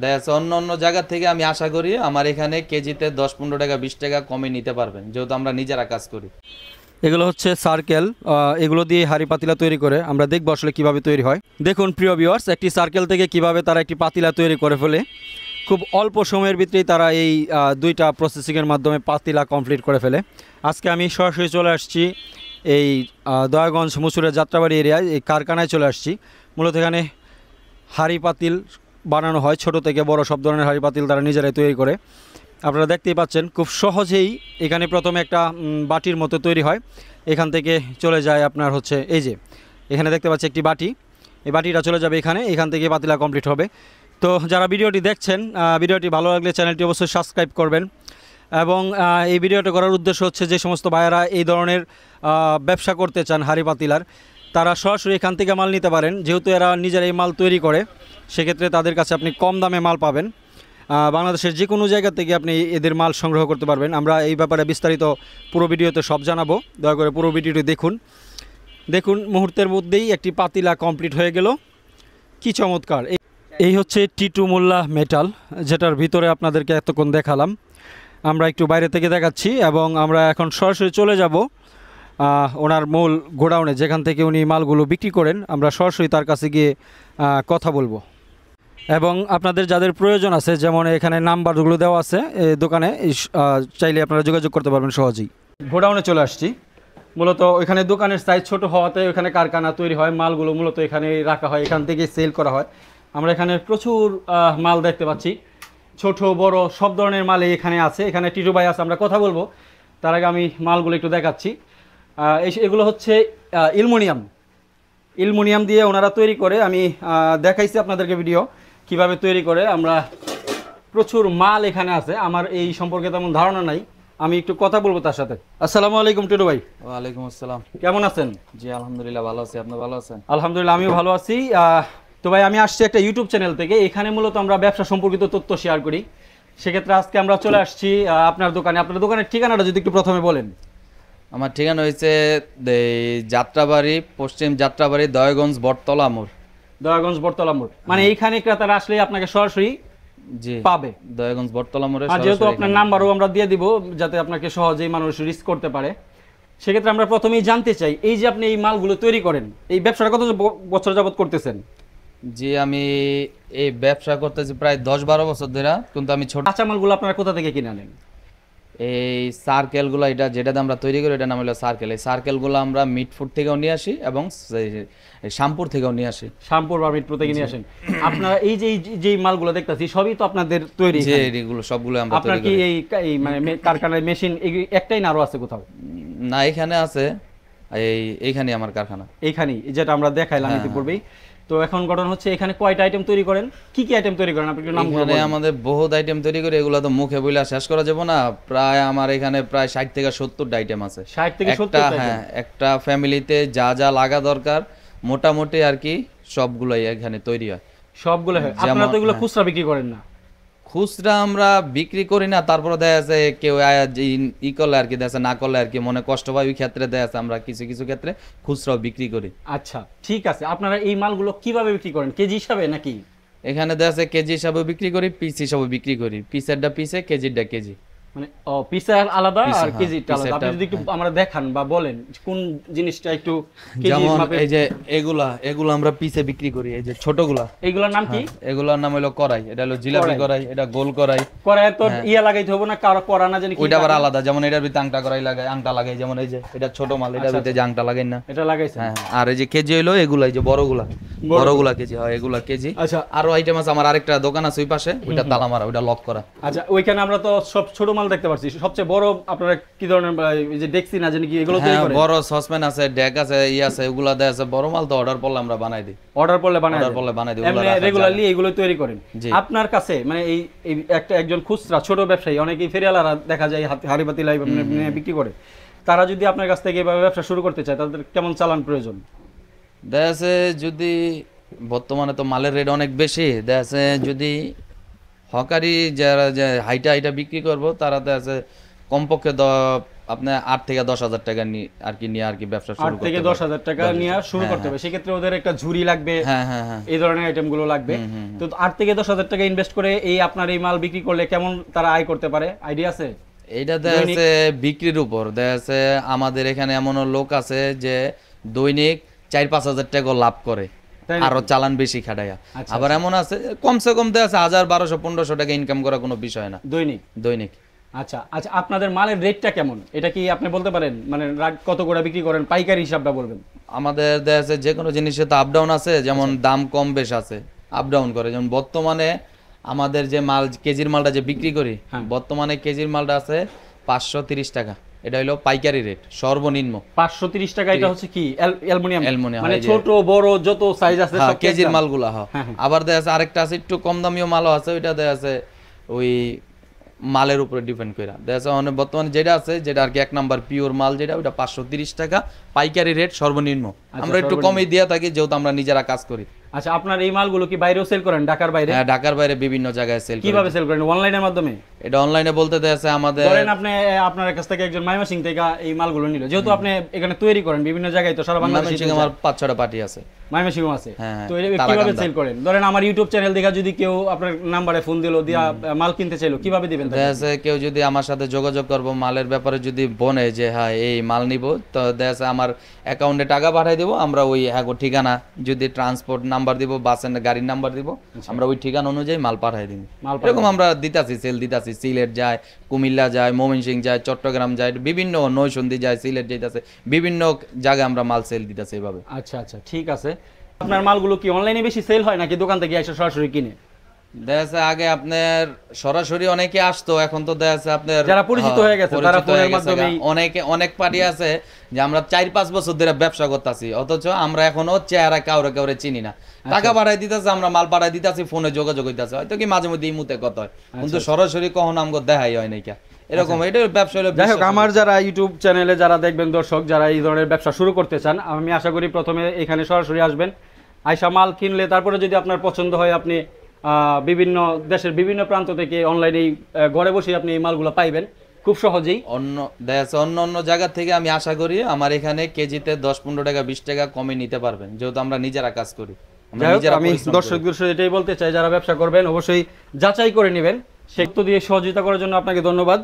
দেখা যাচ্ছে অন্য অন্য জায়গা থেকে আমি আশা করি আমার এখানে কেজিতে 10-15 টাকা 20 টাকা কমে নিতে পারবেন, যেহেতু আমরা নিজেরা কাজ করি। এগুলো হচ্ছে সার্কেল, এগুলো দিয়ে হাঁড়ি পাতিলা তৈরি করে আমরা দেখবো আসলে কিভাবে তৈরি হয়। দেখুন প্রিয় ভিউয়ার্স, একটি সার্কেল থেকে কিভাবে তারা একটি পাতিলা তৈরি করে ফেলে। খুব অল্প সময়ের ভিতরেই তারা এই দুইটা প্রসেসিংয়ের মাধ্যমে পাতিলা কমপ্লিট করে ফেলে। আজকে আমি সরাসরি চলে আসছি এই দয়াগঞ্জ মুসুরের যাত্রাবাড়ি এরিয়ায়, এই কারখানায় চলে আসছি। মূলত এখানে হাঁড়ি পাতিল বানানো হয়, ছোট থেকে বড় সব ধরনের হাঁড়ি পাতিল তারা নিজেরাই তৈরি করে। আপনারা দেখতেই পাচ্ছেন খুব সহজেই এখানে প্রথমে একটা বাটির মতো তৈরি হয়, এখান থেকে চলে যায় আপনার হচ্ছে এই যে এখানে দেখতে পাচ্ছি একটি বাটি, এই বাটিটা চলে যাবে এখান থেকে পাতিলা কমপ্লিট হবে। তো যারা ভিডিওটি দেখছেন, ভিডিওটি ভালো লাগলে চ্যানেলটি অবশ্যই সাবস্ক্রাইব করবেন। এবং এই ভিডিওটা করার উদ্দেশ্য হচ্ছে যে সমস্ত ভাইয়েরা এই ধরনের ব্যবসা করতে চান হাঁড়ি পাতিলার, তারা সরাসরি এখান থেকে মাল নিতে পারেন। যেহেতু এরা নিজেরা এই মাল তৈরি করে, সেক্ষেত্রে তাদের কাছে আপনি কম দামে মাল পাবেন। বাংলাদেশের যে কোনো জায়গা থেকে আপনি এদের মাল সংগ্রহ করতে পারবেন। আমরা এই ব্যাপারে বিস্তারিত পুরো ভিডিওতে সব জানাবো, দয়া করে পুরো ভিডিওটি দেখুন। দেখুন মুহূর্তের মধ্যেই একটি পাতিলা কমপ্লিট হয়ে গেল, কি চমৎকার। এই হচ্ছে টিটু মোল্লা মেটাল, যেটার ভিতরে আপনাদেরকে এতক্ষণ দেখালাম। আমরা একটু বাইরে থেকে দেখাচ্ছি এবং আমরা এখন সরাসরি চলে যাব ওনার মূল গোডাউনে, যেখান থেকে উনি মালগুলো বিক্রি করেন। আমরা সরাসরি তার কাছে গিয়ে কথা বলবো। এবং আপনাদের যাদের প্রয়োজন আছে, যেমন এখানে নাম্বারগুলো দেওয়া আছে দোকানে, চাইলে আপনারা যোগাযোগ করতে পারবেন সহজেই। গোডাউনে চলে আসছি। মূলত ওইখানে দোকানের সাইজ ছোট হওয়াতে ওইখানে কারখানা তৈরি হয়, মালগুলো মূলত এখানে রাখা হয়, এখান থেকে সেল করা হয়। আমরা এখানে প্রচুর মাল দেখতে পাচ্ছি, ছোট বড় সব ধরনের মালই এখানে আছে। এখানে টিটু ভাই আছে, আমরা কথা বলবো। তার আগে আমি মালগুলো একটু দেখাচ্ছি। এগুলো হচ্ছে ইলমোনিয়াম দিয়ে ওনারা তৈরি করে। আমি দেখাইছি আপনাদেরকে ভিডিও কিভাবে তৈরি করে। আমরা প্রচুর মাল এখানে আছে, আমার এই সম্পর্কে তেমন ধারণা নাই, আমি একটু কথা বলবো তার সাথে। আসসালামু আলাইকুম টিটু ভাই। ওয়ালাইকুম আসসালাম। কেমন আছেন? জি আলহামদুলিল্লাহ ভালো আছি, আপনি ভালো আছেন? আলহামদুলিল্লাহ আমিও ভালো আছি। তো ভাই আমি আসছি একটা ইউটিউব চ্যানেল থেকে, এখানে মূলত আমরা ব্যবসা সম্পর্কিত তথ্য শেয়ার করি। সেক্ষেত্রে আজকে আমরা চলে আসছি আপনার দোকানে। আপনার দোকানের ঠিকানাটা যদি একটু প্রথমে বলেন। আমার ঠিকানা হয়েছে যাত্রাবাড়ি, পশ্চিম যাত্রাবাড়ি, দয়াগঞ্জ বটতলা মোড়। দয়াগঞ্জ বটতলা মোড়, মানে এইখানে ক্রেতারা আসলে আপনাকে সরাসরি জি পাবে। দয়াগঞ্জ বটতলা মোড়ে। আর যেহেতু আপনার নাম্বারও আমরা দিয়ে দিব, যাতে আপনাকে সহজেই মানুষ রিচ করতে পারে, সেক্ষেত্রে আমরা প্রথমেই জানতে চাই, এই যে আপনি এই মালগুলো তৈরি করেন, এই ব্যবসাটা কত বছর যাবত করতেছেন? জি আমি এই ব্যবসা করতেছি প্রায় 10-12 বছর ধরে, কিন্তু আমি ছোট। কাঁচা মালগুলো আপনারা কোথা থেকে কিনে আনেন? এই সার্কেলগুলো, যেটাতে আমরা তৈরি করি এটার নাম হলো সার্কেল। এই সার্কেলগুলো আমরা মিটফুড থেকেও নিয়ে আসি এবং শ্যামপুর থেকেও নিয়ে আসি। শ্যামপুর বা মিটপুর থেকে নিয়ে আসেন আপনারা। এই যে মালগুলো দেখতেছি সবই তো আপনাদের তৈরি? যে এগুলো সবগুলো আমরা আপনার তৈরি কি করি। এই মানে কারখানার মেশিন একটাই না আরো আছে কোথাও? না এখানে আছে, এইখানে আমার কারখানা। এইখানেই যেটা আমরা দেখাইলাম ইতিপূর্বেই। তো এখন ঘটনা হচ্ছে, এখানে কয়টা আইটেম তৈরি করেন, কি কি আইটেম তৈরি করেন আপনি একটু নামগুলো এখানে বলেন। আমাদের বহুত আইটেম তৈরি করি, এগুলো তো মুখে বইলা শেষ করা যাবে না। প্রায় আমার এখানে প্রায় 60 থেকে 70টা আইটেম আছে। 60 থেকে 70টা আইটেম? হ্যাঁ, একটা ফ্যামিলিতে যা যা লাগা দরকার মোটামুটি আর কি সবগুলোই এখানে তৈরি হয়। সবগুলো হয়? আপনারা তো এগুলো খুচরা বিক্রি করেন না? খুচরা আমরা বিক্রি করি না, তারপরে দেখা যাচ্ছে কেউ ই করলে আর কি, দেখা যাচ্ছে না করলে আর কি মনে কষ্ট পায়, ওই ক্ষেত্রে দেখা যাচ্ছে আমরা কিছু কিছু ক্ষেত্রে খুচরাও বিক্রি করি। আচ্ছা ঠিক আছে। আপনারা এই মালগুলো কিভাবে বিক্রি করেন, কেজি হিসাবে নাকি? এখানে দেখা যাচ্ছে কেজি হিসাবে বিক্রি করি, পিস হিসাবে বিক্রি করি। পিসেরটা পিসে, কেজিরটা কেজি। মানে পিসের আলাদা আর হ্যাঁ, কেজিটা আলাদা। আপনি যদি একটু আমরা দেখান বা বলেন কোন জিনিসটা একটু কেজি যেমন মাপে। এই যে এগুলো আমরা পিসে বিক্রি করি, এই যে ছোটগুলা। এইগুলোর নাম কি? এগুলোর নাম হলো কড়াই। এটা হলো জিলাপি কড়াই, এটা গোল কড়াই। কড়াই তো ইয়া লাগাইতে হবে না, কারো করা না জানি কি? ওইটা আবার আলাদা, যেমন এটার ভিতরে আংটা কড়াই লাগাই, আংটা লাগাই। যেমন এই যে এটা ছোট মাল, এটার ভিতরে যে আংটা লাগাই না, এটা লাগাইছে। হ্যাঁ। আর এই যে কেজি হলো এগুলা, এই যে বড়গুলা কেজি হয়, এগুলা কেজি। আচ্ছা আরো আইটেম আছে, আমার আরেকটা দোকান আছে ওই পাশে, ওইটা তালা মারা, ওইটা লক করা। আচ্ছা ওইখানে আমরা তো সব ছোট মাল দেখতে পাচ্ছি। সবচেয়ে বড় আপনারা কি ধরনের, এই যে দেখছি না জানি কি, এগুলো তৈরি করেন? বড় সসপ্যান আছে, ডেক আছে, আছে, এগুলা দেয় আছে। বড় মাল তো অর্ডার পড়লে আমরা বানাই দিই। অর্ডার পড়লে বানাই দিই? এমনি রেগুলারলি এগুলো তৈরি করেন? আপনার কাছে মানে এই একজন খুচরা ছোট ব্যবসায়ী, অনেকেই ফেরিয়ালারা দেখা যায় হাড়ি পাতিল বিক্রি করে, তারা যদি আপনার কাছ থেকে এভাবে ব্যবসা শুরু করতে চায়, তাদের কেমন চালান প্রয়োজন? দেখা যাচ্ছে যদি বর্তমানে তো মালের রেট অনেক বেশি, দেখা যাচ্ছে যদি হকারি যারা হাইটা বিক্রি করবো, তারা দেখা যাচ্ছে কমপক্ষে আপনার 8 থেকে 10,000 টাকা নিয়ে আর কি ব্যবসা শুরু 8 করতে থেকে 10,000 টাকা নিয়ে শুরু করতে হবে, সেক্ষেত্রে ওদের একটা ঝুড়ি লাগবে, হ্যাঁ হ্যাঁ হ্যাঁ এই ধরনের আইটেম গুলো লাগবে। তো 8 থেকে 10,000 টাকা ইনভেস্ট করে এই আপনার এই মাল বিক্রি করলে কেমন তারা আয় করতে পারে, আইডিয়া আছে? এইটা দেখা যাচ্ছে বিক্রির উপর, দেখা যাচ্ছে আমাদের এখানে এমনও লোক আছে যে দৈনিক 4-5 হাজার টাকা লাভ করে, আরো চালান বেশি খাটাইয়া। আবার এমন আছে কমসে কম দেখা যাচ্ছে 1,000, 1,200, 1,500 টাকা ইনকাম করা কোনো বিষয় না দৈনিক দৈনিক। আচ্ছা আচ্ছা, আপনাদের মালের রেটটা কেমন এটা কি আপনি বলতে পারেন? মানে কত করে বিক্রি করেন, পাইকারি হিসাবটা বলবেন। আমাদের দেখা যাচ্ছে যে কোনো জিনিসে তো আপ ডাউন আছে, যেমন দাম কম বেশ আছে, আপ ডাউন করে। যেমন বর্তমানে আমাদের যে মাল কেজির মালটা যে বিক্রি করি, বর্তমানে কেজির মালটা আছে 530 টাকা, এটা হলো পাইকারি রেট সর্বনিম্ন 530 টাকা। এটা হচ্ছে কি অ্যালুমিনিয়াম, অ্যালুমিনিয়াম, মানে ছোট বড় যত সাইজ আছে সব কেজির মালগুলা। আবার দেখা যাচ্ছে আরেকটা আছে একটু কম দামিও মালও আছে, ওইটা দেখা যাচ্ছে ওই মালের উপরে ডিপেন্ড করে। দেখা যাচ্ছে অনেক বর্তমানে যেটা আছে, যেটা আর কি 1 নাম্বার পিওর মাল যেটা, ওইটা 530 টাকা পাইকারি রেট সর্বনিম্ন। আমরা একটু কমই দিয়ে থাকি যেহেতু আমরা নিজেরা কাজ করি। আচ্ছা, আপনার এই মালগুলো কি বাইরেও সেল করেন, ঢাকার বাইরে? হ্যাঁ, ঢাকার বাইরে বিভিন্ন জায়গায় সেল করি। কিভাবে সেল করেন, অনলাইনের মাধ্যমে? এটা অনলাইনে বলতে দেখা যাচ্ছে আমাদের, ধরেন আপনি আপনার কাছ থেকে একজন ময়মনসিংহ থেকে এই মালগুলো নিল, যেহেতু আপনি এখানে তৈরি করেন বিভিন্ন জায়গায়, তো সারা বাংলাদেশে আমার 5-6টা পার্টি আছে, ময়মনসিংহ আছে। হ্যাঁ, তো এটা কিভাবে সেল করেন? ধরেন আমার ইউটিউব চ্যানেল দেখে যদি কেউ আপনার নাম্বারে ফোন দিল, দিয়া মাল কিনতে চাইলো, কিভাবে দিবেন? দেখা যাচ্ছে কেউ যদি আমার সাথে যোগাযোগ করবো মালের ব্যাপারে, যদি বনে যে হ্যাঁ এই মাল নিব, তো দেখা যাচ্ছে আমার অ্যাকাউন্টে টাকা পাঠিয়ে দিব, আমরা ওই ঠিকানা যদি ট্রান্সপোর্ট নাম্বার দিব, বাসের গাড়ির নাম্বার দিব, আমরা ওই ঠিকানা অনুযায়ী মাল পাঠিয়ে দিব। এরকম আমরা দিতাছি, সেল দিতাছি। সিলেট যায়, কুমিল্লা যায়, ময়মনসিংহ যায়, চট্টগ্রাম যায়, বিভিন্ন নয়সন্ধি যায়, সিলেট যাইতাছে, বিভিন্ন জায়গায় আমরা মাল সেল দিতাছি এইভাবে। আচ্ছা আচ্ছা, ঠিক আছে। আপনার মালগুলো কি অনলাইনে বেশি সেল হয় নাকি দোকান থেকে এসে সরাসরি কিনে? দেখা যাচ্ছে আগে আপনার সরাসরি অনেকে আসতো, এখন তো দেখা যাচ্ছে আপনার যারা পরিচিত হয়ে গেছে তারা ফোনের মাধ্যমে, অনেক পার্টি আছে যে আমরা 4-5 বছর ধরে ব্যবসা করতেছি, অথচ আমরা এখনো চেহারা কাউরে চিনি না। টাকা পাঠাই দিতেছে, আমরা মাল পাঠাই দিতেছি, ফোনে যোগাযোগ হইতেছে, হয়তো কি মাঝে মধ্যে ইমুতে কথা হয়, কিন্তু সরাসরি কখনো আমাকে দেখাই হয় নাই। এরকম এটা ব্যবসা হলো। যাই হোক, আমার যারা ইউটিউব চ্যানেলে যারা দেখবেন দর্শক, যারা এই ধরনের ব্যবসা শুরু করতে চান, আমি আশা করি প্রথমে এখানে সরাসরি আসবেন, আয়সা মাল কিনলে তারপরে যদি আপনার পছন্দ হয়, আপনি বিভিন্ন দেশের বিভিন্ন প্রান্ত থেকে অনলাইনে ঘরে বসে আপনি এই মালগুলো পাইবেন খুব সহজেই। অন্য জায়গা থেকে আমি আশা করি আমার এখানে কেজিতে 10-15 টাকা 20 টাকা কমে নিতে পারবেন, যেহেতু আমরা নিজেরা কাজ করি। আমি দর্শকদের এটাই বলতে চাই, যারা ব্যবসা করবেন অবশ্যই যাচাই করে নেবেন। সেগুলো দিয়ে সহযোগিতা করার জন্য আপনাকে ধন্যবাদ।